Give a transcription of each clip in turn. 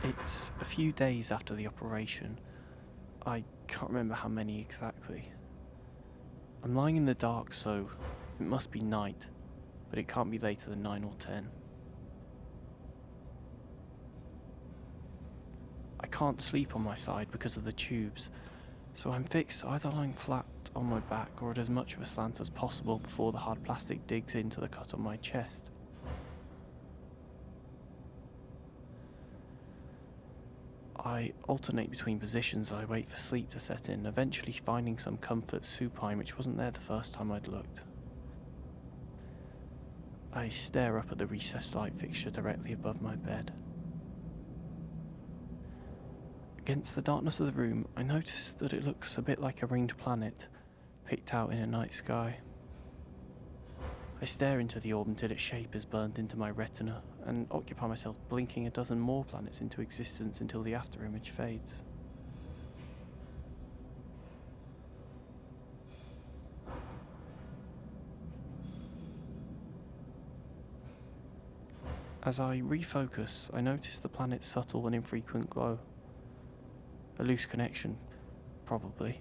It's a few days after the operation. I can't remember how many exactly. I'm lying in the dark, so it must be night, but it can't be later than 9 or 10. I can't sleep on my side because of the tubes, so I'm fixed either lying flat on my back or at as much of a slant as possible before the hard plastic digs into the cut on my chest. I alternate between positions as I wait for sleep to set in, eventually finding some comfort supine which wasn't there the first time I'd looked. I stare up at the recessed light fixture directly above my bed. Against the darkness of the room, I notice that it looks a bit like a ringed planet, picked out in a night sky. I stare into the orb until its shape is burnt into my retina, and occupy myself blinking a dozen more planets into existence until the afterimage fades. As I refocus, I notice the planet's subtle and infrequent glow. A loose connection, probably,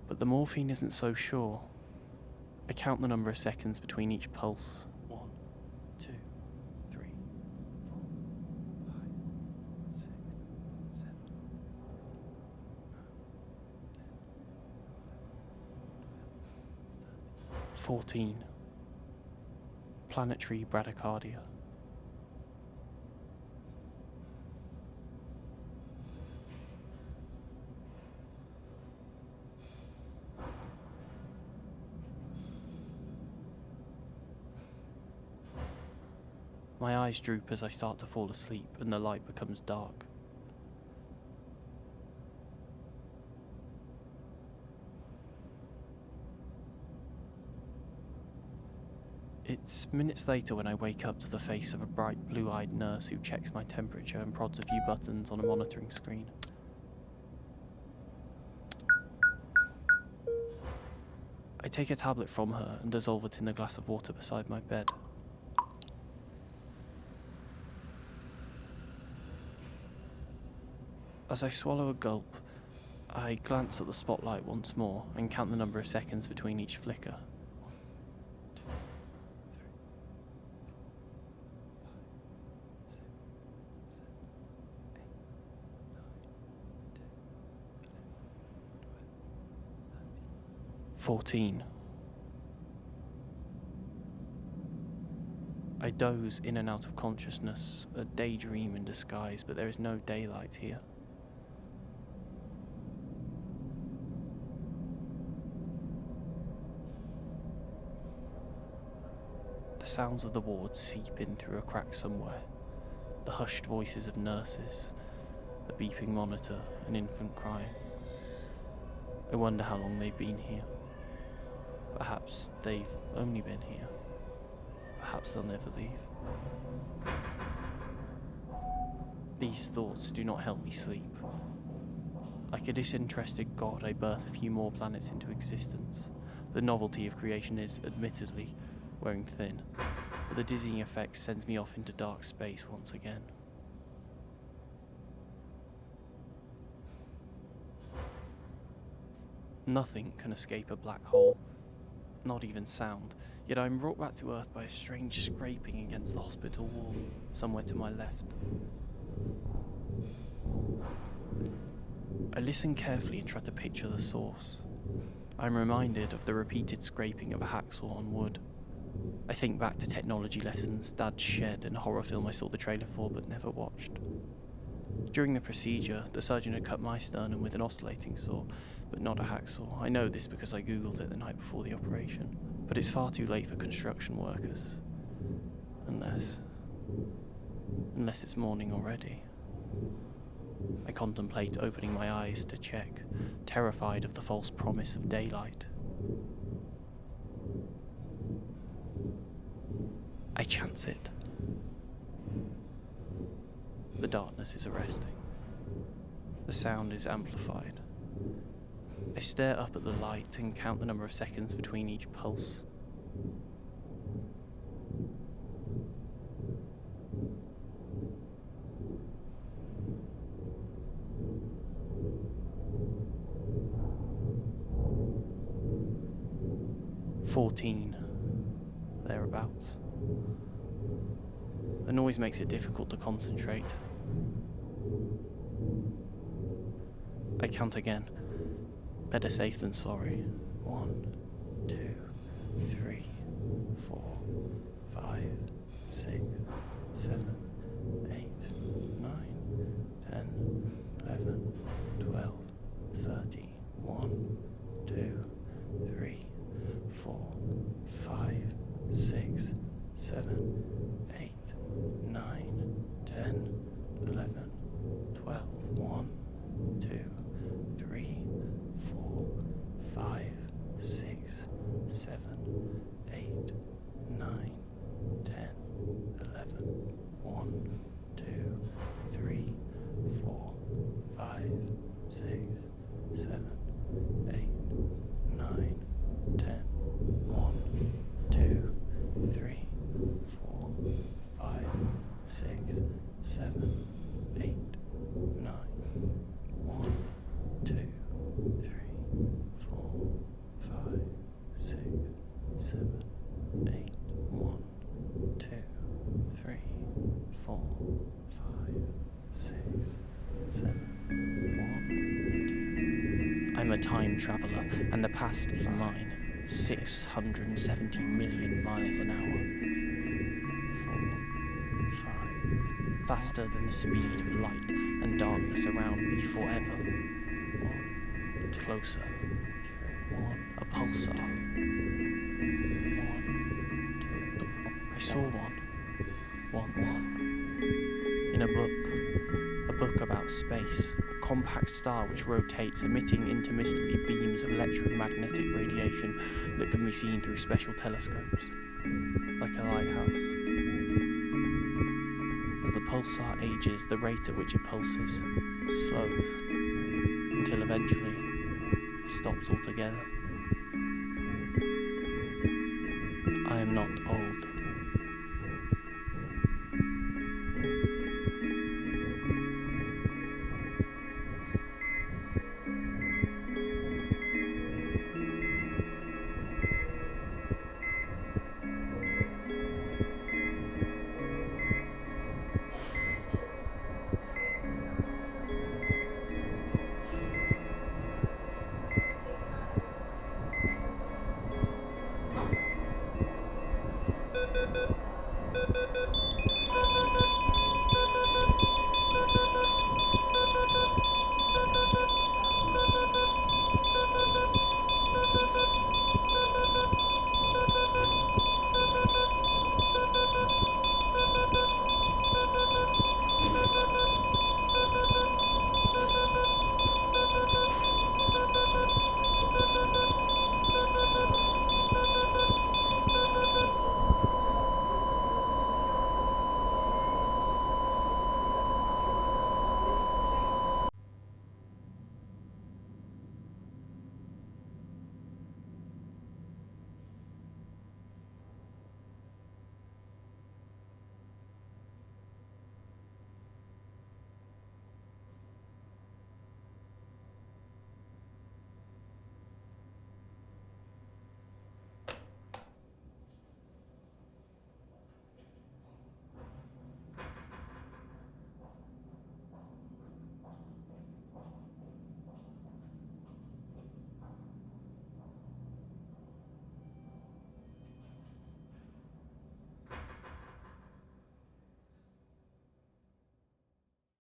but the morphine isn't so sure. I count the number of seconds between each pulse. 1, 2, 3, 4, 5, 6, 7, 14. Planetary bradycardia. My eyes droop as I start to fall asleep and the light becomes dark. It's minutes later when I wake up to the face of a bright blue-eyed nurse who checks my temperature and prods a few buttons on a monitoring screen. I take a tablet from her and dissolve it in the glass of water beside my bed. As I swallow a gulp, I glance at the spotlight once more and count the number of seconds between each flicker. 14. I doze in and out of consciousness, a daydream in disguise, but there is no daylight here. The sounds of the ward seep in through a crack somewhere. The hushed voices of nurses, a beeping monitor, an infant crying. I wonder how long they've been here. Perhaps they've only been here. Perhaps they'll never leave. These thoughts do not help me sleep. Like a disinterested god, I birth a few more planets into existence. The novelty of creation is, admittedly, wearing thin, but the dizzying effect sends me off into dark space once again. Nothing can escape a black hole, not even sound, yet I am brought back to Earth by a strange scraping against the hospital wall, somewhere to my left. I listen carefully and try to picture the source. I am reminded of the repeated scraping of a hacksaw on wood. I think back to technology lessons, Dad's shed, and a horror film I saw the trailer for but never watched. During the procedure, the surgeon had cut my sternum with an oscillating saw, but not a hacksaw. I know this because I googled it the night before the operation, but it's far too late for construction workers. Unless it's morning already. I contemplate opening my eyes to check, terrified of the false promise of daylight. I chance it. The darkness is arresting. The sound is amplified. I stare up at the light and count the number of seconds between each pulse. 14, thereabouts. The noise makes it difficult to concentrate. I count again. Better safe than sorry. 1, 2, 3, 4, 5, 6, 7, 8, 9, 10, 11, 12, 13. 1, 2, 3, 4, 5, 6, 7, 8, 9, 10, 11, 12. 1, 2, 3, 4, 5, 6, 7, 8, 9, 10, 11. 1, 2, 3, 4, 5, 6, 7, 8, 9, 10. 1, 2, 3, 4, 5, 6, 7, 8, 9. 1, 2, 3, 4, 5, 6, 7, 8. 1, 2, 3, 4, 5, 6, 7. 1, 2. I'm a time traveller, and the past is mine. 670 million miles an hour. 3, 4, 5. Faster than the speed of light, and darkness around me forever. 1, closer. 3, 1. A pulsar. 1, 2. I saw one. Once. In a book about space, a compact star which rotates, emitting intermittently beams of electromagnetic radiation that can be seen through special telescopes, like a lighthouse. As the pulsar ages, the rate at which it pulses slows, until eventually it stops altogether.